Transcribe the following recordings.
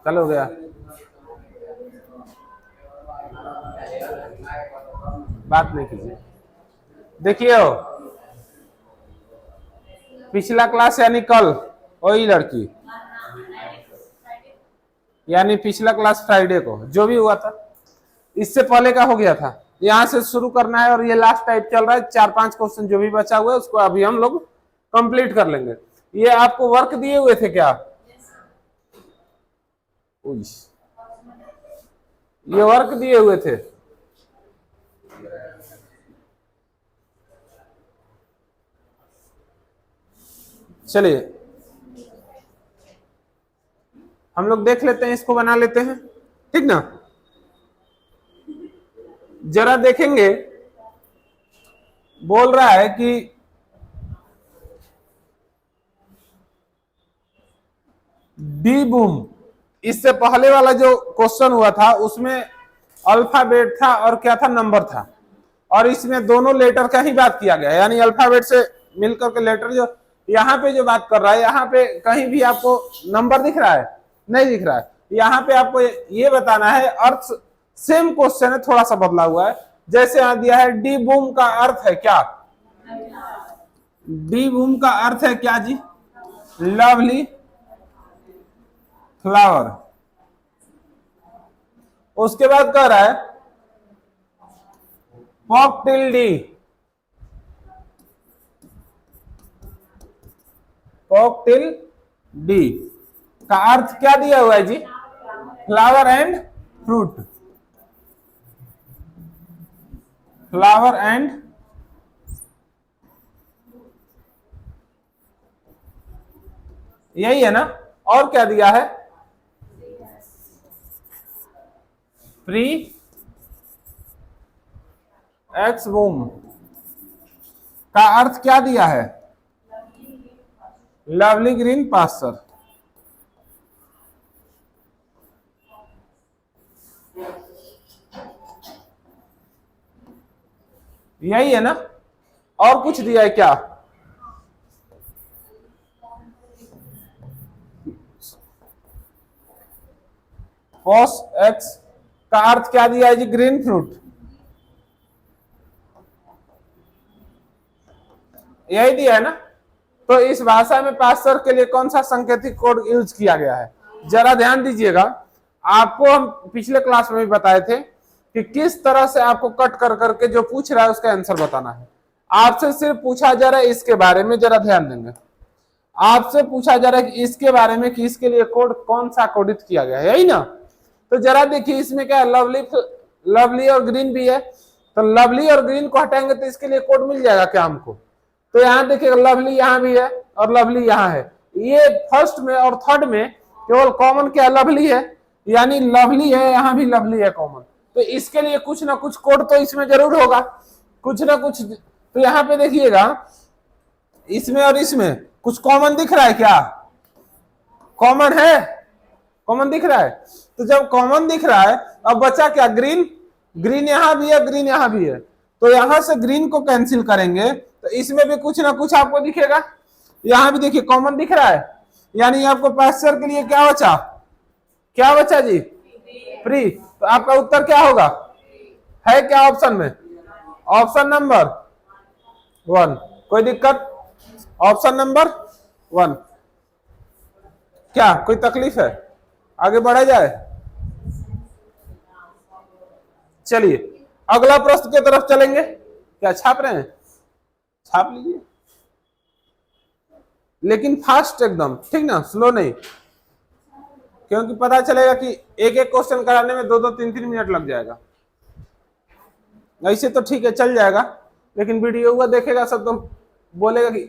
कल हो गया। बात नहीं कीजिए। देखिए हो, पिछला क्लास यानी कल वही लड़की, यानी पिछला क्लास फ्राइडे को जो भी हुआ था, इससे पहले का हो गया था। यहां से शुरू करना है और ये लास्ट टाइप चल रहा है। 4-5 क्वेश्चन जो भी बचा हुआ है उसको अभी हम लोग कंप्लीट कर लेंगे। ये आपको वर्क दिए हुए थे क्या? ये वर्क दिए हुए थे। चलिए हम लोग देख लेते हैं, इसको बना लेते हैं, ठीक ना। जरा देखेंगे, बोल रहा है कि डी बूम, इससे पहले वाला जो क्वेश्चन हुआ था उसमें अल्फाबेट था और क्या था, नंबर था। और इसमें दोनों लेटर का ही बात किया गया, यानी अल्फाबेट से मिलकर के लेटर। जो यहाँ पे जो बात कर रहा है, यहाँ पे कहीं भी आपको नंबर दिख रहा है? नहीं दिख रहा है। यहाँ पे आपको ये बताना है, अर्थ सेम क्वेश्चन है, थोड़ा सा बदला हुआ है। जैसे यहां दिया है डी बूम का अर्थ है क्या? डी बूम का अर्थ है क्या जी? Lovely flower. उसके बाद कह रहा है पॉप टिल डी, पॉप टिल डी का अर्थ क्या दिया हुआ है जी? Flower and fruit, flower and यही है ना। और क्या दिया है? प्री एक्स बूम का अर्थ क्या दिया है? Lovely green pasture. यही है ना। और कुछ दिया है क्या? कॉस एक्स का अर्थ क्या दिया है जी? Green fruit. यही दिया है ना। तो इस भाषा में पास्चर के लिए कौन सा सांकेतिक कोड यूज किया गया है? जरा ध्यान दीजिएगा। आपको हम पिछले क्लास में भी बताए थे कि किस तरह से आपको कट कर करके जो पूछ रहा है उसका आंसर बताना है। आपसे सिर्फ पूछा जा रहा है इसके बारे में, जरा ध्यान देंगे। आपसे पूछा जा रहा है कि इसके बारे में, कि इसके लिए कोड कौन सा कोडित किया गया है, यही ना। तो जरा देखिए इसमें क्या है, लवली, लवली और ग्रीन भी है। तो लवली और ग्रीन को हटाएंगे तो इसके लिए कोड मिल जाएगा क्या हमको? तो यहाँ देखिए लवली यहाँ भी है और लवली यहाँ है। ये फर्स्ट में और थर्ड में केवल कॉमन क्या, लवली है, यानी लवली है, यहाँ भी लवली है कॉमन। तो इसके लिए कुछ ना कुछ कोड तो इसमें जरूर होगा, कुछ ना कुछ। तो यहाँ पे देखिएगा इसमें और इसमें कुछ कॉमन दिख रहा है क्या? कॉमन है, कॉमन दिख रहा है। तो जब कॉमन दिख रहा है, अब बचा क्या? ग्रीन। ग्रीन यहां भी है, ग्रीन यहां भी है। तो यहां से ग्रीन को कैंसिल करेंगे तो इसमें भी कुछ ना कुछ आपको दिखेगा। यहां भी देखिए कॉमन दिख रहा है, यानी आपको पास्चर के लिए क्या बचा? क्या बचा जी? प्री। तो आपका उत्तर क्या होगा? है क्या ऑप्शन में? Option number 1। कोई दिक्कत? Option number 1। क्या कोई तकलीफ है? आगे बढ़ा जाए। चलिए अगला प्रश्न की तरफ चलेंगे। क्या छाप रहे हैं? छाप लीजिए, लेकिन फास्ट एकदम, ठीक ना, स्लो नहीं, क्योंकि पता चलेगा कि एक एक क्वेश्चन कराने में 2-2 3-3 मिनट लग जाएगा। ऐसे तो ठीक है, चल जाएगा, लेकिन वीडियो हुआ देखेगा सब तो बोलेगा कि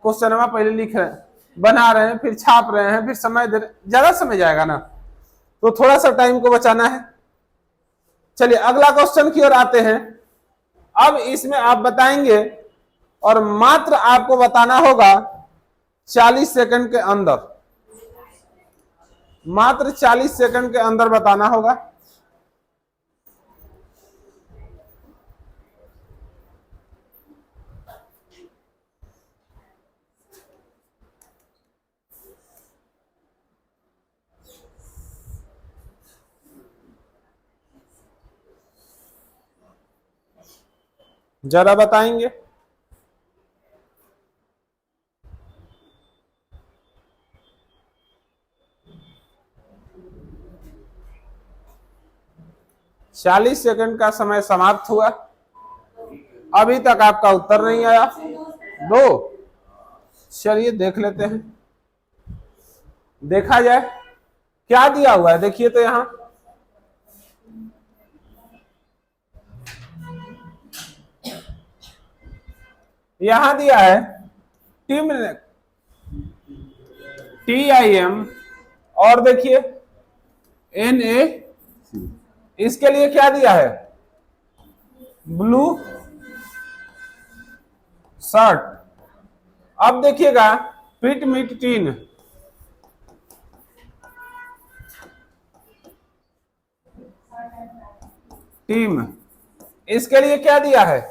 क्वेश्चन हम पहले लिख रहे हैं, बना रहे हैं, फिर छाप रहे हैं, फिर समय दे रहे, ज्यादा समय जाएगा ना। तो थोड़ा सा टाइम को बचाना है। चलिए अगला क्वेश्चन की ओर आते हैं। अब इसमें आप बताएंगे और मात्र आपको बताना होगा 40 सेकंड के अंदर, मात्र 40 सेकंड के अंदर बताना होगा। जरा बताएंगे। चालीस सेकंड का समय समाप्त हुआ, अभी तक आपका उत्तर नहीं आया। दो, चलिए देख लेते हैं, देखा जाए क्या दिया हुआ है। देखिए तो यहां दिया है टीम TIM, और देखिए NA, इसके लिए क्या दिया है, ब्लू शर्ट। अब देखिएगा पिट मिट टीम, इसके लिए क्या दिया है,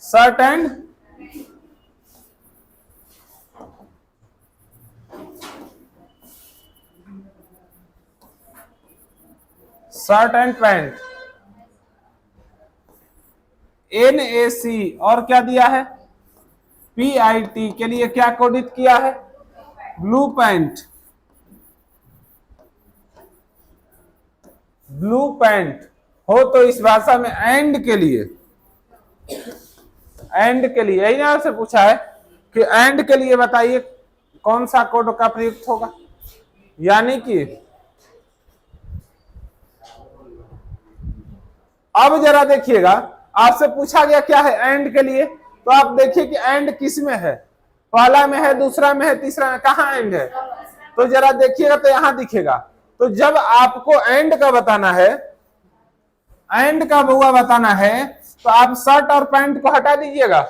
शर्ट एंड पैंट। NAC और क्या दिया है, PIT के लिए क्या कोडित किया है, ब्लू पैंट। हो तो इस भाषा में एंड के लिए यही ना से पूछा है कि एंड के लिए बताइए कौन सा कोड का प्रयुक्त होगा। यानी कि अब जरा देखिएगा, आपसे पूछा गया क्या है एंड के लिए, तो आप देखिए कि एंड किस में है, पहला में है, दूसरा में है, तीसरा में, कहां एंड है, तो जरा देखिएगा तो यहां दिखेगा। तो जब आपको एंड का बताना है, तो आप शर्ट और पैंट को हटा दीजिएगा।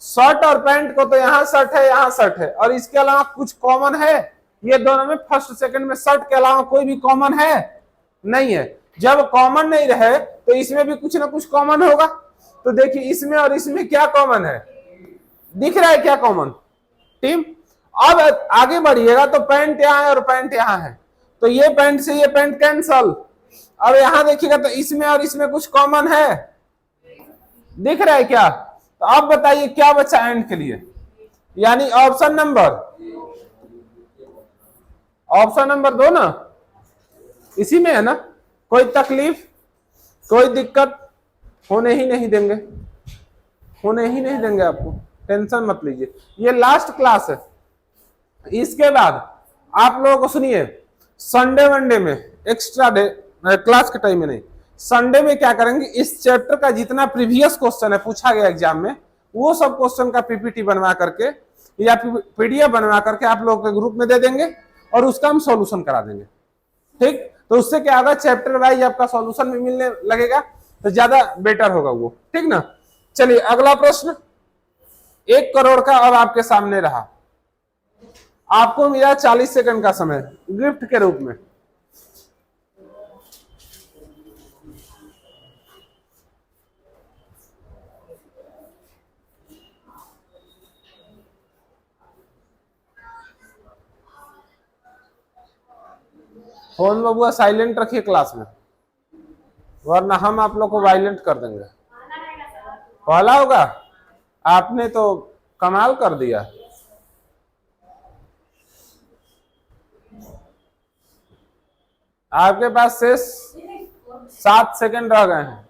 शर्ट और पैंट को तो यहाँ शर्ट है, यहाँ शर्ट है, और इसके अलावा कुछ कॉमन है, ये दोनों में फर्स्ट सेकंड में शर्ट के अलावा कोई भी कॉमन है नहीं है। जब कॉमन नहीं रहे तो इसमें भी कुछ ना कुछ कॉमन होगा। तो देखिए इसमें और इसमें क्या कॉमन है, दिख रहा है क्या कॉमन टीम। अब आगे बढ़िएगा तो पैंट यहाँ है और पैंट यहाँ है, तो ये पैंट से ये पैंट कैंसल। अब यहां देखिएगा तो इसमें और इसमें कुछ कॉमन है, दिख रहा है क्या। तो अब बताइए क्या बचा एंड के लिए, यानी ऑप्शन नंबर 2 ना, इसी में है ना। कोई तकलीफ, कोई दिक्कत होने ही नहीं देंगे आपको, टेंशन मत लीजिए। ये लास्ट क्लास है, इसके बाद आप लोगों को सुनिए संडे वनडे में, एक्स्ट्रा डे क्लास के टाइम में नहीं, संडे में क्या करेंगे, इस चैप्टर का जितना प्रीवियस क्वेश्चन है पूछा गया एग्जाम में, वो सब क्वेश्चन का PPT बनवा करके या PDF बनवा करके आप लोगों के ग्रुप में दे देंगे और उसका हम सॉल्यूशन करा देंगे। ठीक, तो उससे क्या होगा, चैप्टर वाइज आपका सॉल्यूशन भी मिलने लगेगा, तो ज्यादा बेटर होगा वो। ठीक ना, चलिए अगला प्रश्न। 1 करोड़ का अब आपके सामने रहा, आपको मिला 40 सेकंड का समय गिफ्ट के रूप में। फोन बबुआ साइलेंट रखिए क्लास में, वरना हम आप लोग को वायलेंट कर देंगे। पहला होगा, आपने तो कमाल कर दिया। आपके पास शेष 7 सेकंड रह गए हैं।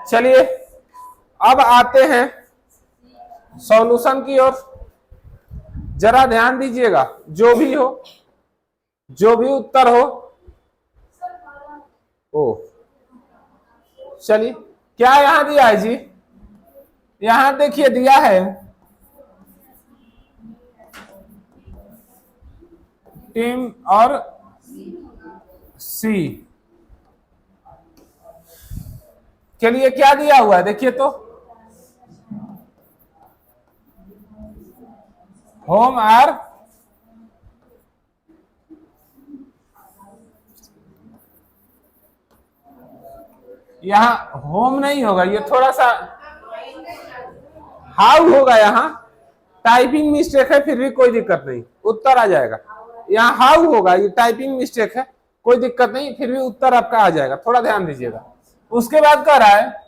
चलिए अब आते हैं सॉल्यूशन की ओर। जरा ध्यान दीजिएगा, जो भी उत्तर हो, चलिए क्या यहां दिया है जी, यहां देखिए दिया है टीम और C के लिए क्या दिया हुआ है, देखिए तो होम आर यहां होम नहीं होगा, ये थोड़ा सा हाउ होगा, यहां टाइपिंग मिस्टेक है, फिर भी कोई दिक्कत नहीं, उत्तर आ जाएगा। यहाँ हाउ होगा, ये टाइपिंग मिस्टेक है, कोई दिक्कत नहीं, फिर भी उत्तर आपका आ जाएगा, थोड़ा ध्यान दीजिएगा। उसके बाद कह रहा है,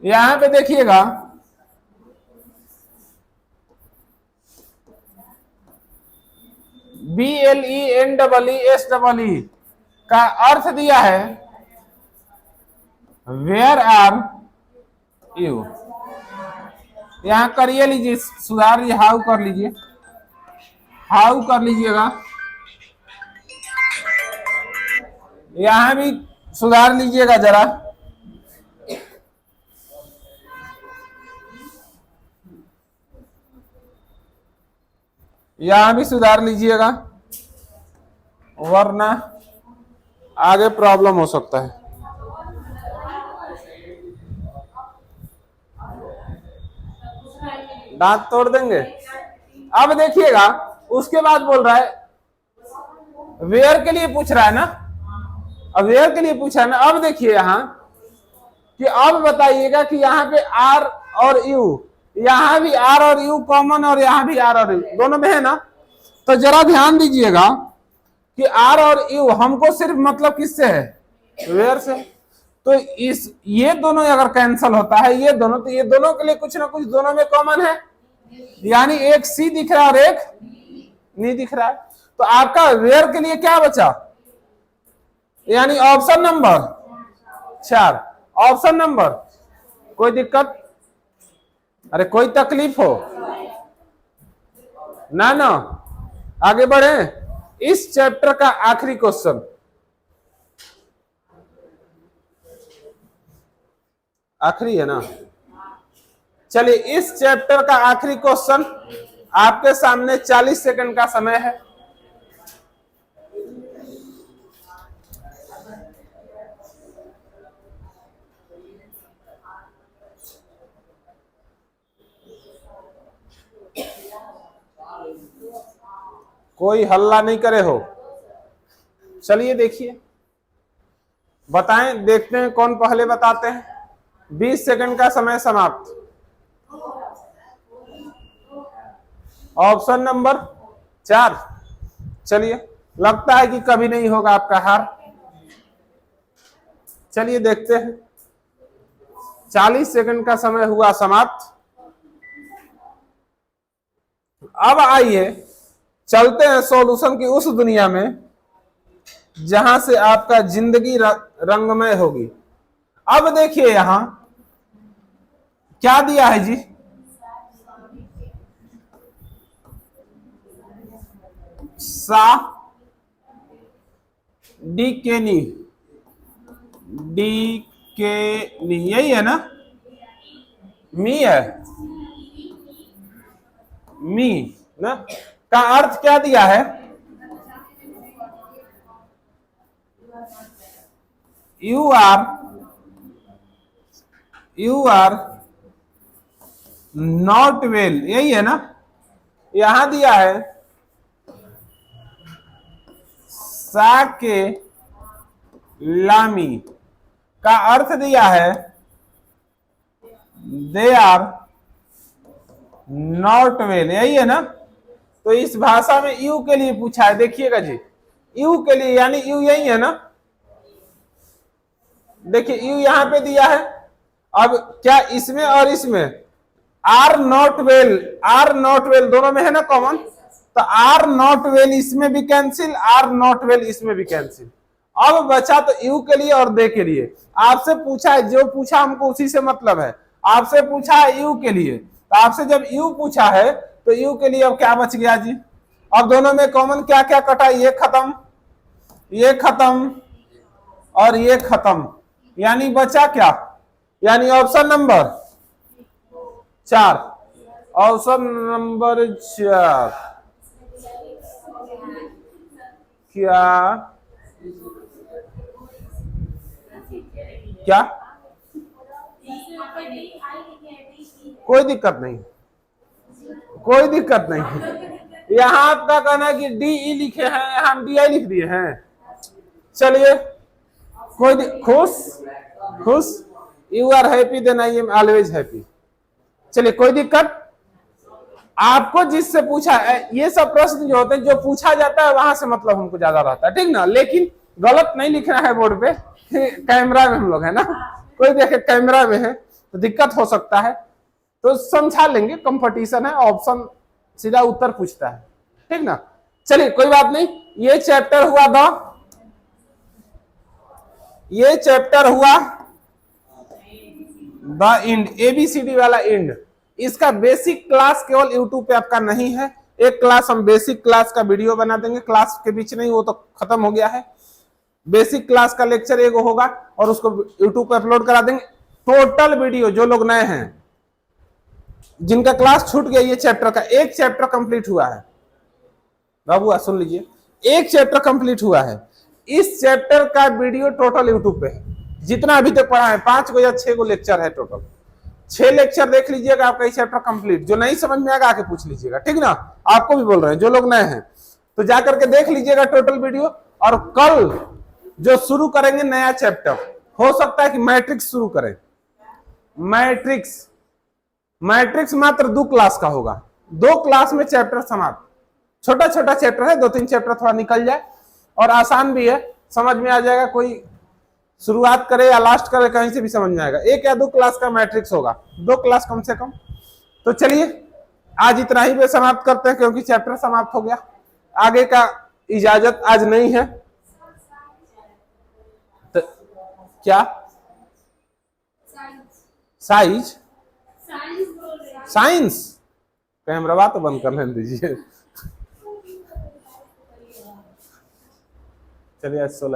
यहां पे देखिएगा BLENEES का अर्थ दिया है वेयर आर यू। यहां करिए लीजिए, सुधार लीजिए, हाउ कर लीजिए, हाउ कर लीजिएगा, यहां भी सुधार लीजिएगा जरा। यहां भी सुधार लीजिएगा, वरना आगे प्रॉब्लम हो सकता है। दांत तोड़ देंगे। अब देखिएगा उसके बाद बोल रहा है वेयर के लिए पूछ रहा है ना, अब वेयर के लिए पूछा है ना। अब देखिए यहां कि अब बताइएगा कि यहाँ पे आर और यू, यहां भी आर और यू कॉमन और यहां भी आर और यू दोनों में है ना। तो जरा ध्यान दीजिएगा कि आर और यू हमको सिर्फ मतलब किससे है, वेयर से। तो इस ये दोनों अगर कैंसिल होता है ये दोनों, तो ये दोनों के लिए कुछ ना कुछ दोनों में कॉमन है, यानी एक सी दिख रहा है और एक नहीं दिख रहा है। तो आपका वेयर के लिए क्या बचा, यानी ऑप्शन नंबर 4। ऑप्शन नंबर, कोई दिक्कत, अरे कोई तकलीफ हो ना ना, आगे बढ़े। इस चैप्टर का आखिरी क्वेश्चन, आखिरी है ना, चलिए इस चैप्टर का आखिरी क्वेश्चन आपके सामने 40 सेकंड का समय है। कोई हल्ला नहीं करे हो, चलिए देखिए बताएं, देखते हैं कौन पहले बताते हैं। 20 सेकंड का समय समाप्त। ऑप्शन नंबर 4, चलिए लगता है कि कभी नहीं होगा आपका हार। चलिए देखते हैं, 40 सेकंड का समय हुआ समाप्त। अब आइए चलते हैं सॉल्यूशन की उस दुनिया में जहां से आपका जिंदगी रंगमय होगी। अब देखिए यहां क्या दिया है जी, सा डी के नी, यही है ना, मी है, मी ना का अर्थ क्या दिया है, यू आर नॉट वेल, यही है ना। यहां दिया है सा के लामी का अर्थ दिया है दे आर नॉट वेल, यही है ना। तो इस भाषा में यू के लिए पूछा है, देखिएगा जी, यू के लिए, यानी यू यही है ना, देखिए यू यहां पे दिया है। अब क्या इसमें और इसमें आर नॉट वेल दोनों में है ना कॉमन, तो आर नॉट वेल इसमें भी कैंसिल, आर नॉट वेल इसमें भी कैंसिल। अब बचा तो यू के लिए और दे के लिए। आपसे पूछा है, जो पूछा हमको उसी से मतलब है। आपसे पूछा है यू के लिए, तो आपसे जब यू पूछा है तो यू के लिए अब क्या बच गया जी, अब दोनों में कॉमन क्या क्या कटा, ये खत्म और ये खत्म, यानी बचा क्या, यानी ऑप्शन नंबर 4। ऑप्शन नंबर 4 क्या क्या, कोई दिक्कत नहीं, कोई दिक्कत नहीं। यहां आपका कहना है कि डी ई लिखे हैं, यहां हम डी आई लिख दिए हैं। चलिए कोई खुश, you are happy then I am always happy. चलिए कोई दिक्कत, आपको जिससे पूछा है, ये सब प्रश्न जो होते हैं जो पूछा जाता है वहां से मतलब हमको ज्यादा रहता है, ठीक ना। लेकिन गलत नहीं लिखना है बोर्ड पे कि कैमरा में हम लोग है ना, कोई देखे कैमरा में है तो दिक्कत हो सकता है, तो समझा लेंगे, कंपटीशन है, ऑप्शन सीधा उत्तर पूछता है, ठीक ना। चलिए कोई बात नहीं, ये चैप्टर हुआ द इंड, एबीसीडी वाला इंड। इसका बेसिक क्लास केवल यूट्यूब पे आपका नहीं है, एक क्लास हम बेसिक क्लास का वीडियो बना देंगे, क्लास के बीच नहीं, वो तो खत्म हो गया है। बेसिक क्लास का लेक्चर एक होगा और उसको यूट्यूब पे अपलोड करा देंगे। टोटल वीडियो जो लोग नए हैं, जिनका क्लास छूट गया, ये चैप्टर का एक चैप्टर कंप्लीट हुआ है बाबू, सुन लीजिए, एक चैप्टर कंप्लीट हुआ है। इस चैप्टर का वीडियो टोटल यूट्यूब पे है, जितना अभी तक पढ़ा है, 5 गो या 6 गो लेक्चर है टोटल, 6 लेक्चर देख लीजिएगा, आपका ये चैप्टर कंप्लीट। जो नहीं समझ में आएगा आके पूछ लीजिएगा, ठीक ना। आपको भी बोल रहे हैं, जो लोग नए हैं तो जाकर के देख लीजिएगा टोटल वीडियो। और कल जो शुरू करेंगे नया चैप्टर, हो सकता है कि मैट्रिक्स शुरू करें। मैट्रिक्स मात्र 2 क्लास का होगा, 2 क्लास में चैप्टर समाप्त। छोटा छोटा चैप्टर है, 2-3 चैप्टर थोड़ा निकल जाए और आसान भी है, समझ में आ जाएगा। कोई शुरुआत करे या लास्ट करे, कहीं से भी समझ में आएगा। 1 या 2 क्लास का मैट्रिक्स होगा, 2 क्लास कम से कम। तो चलिए आज इतना ही पे समाप्त करते हैं, क्योंकि चैप्टर समाप्त हो गया, आगे का इजाजत आज नहीं है। तो क्या साइंस कैमरा तो बंद कर लेने दीजिए। चलिए आज 16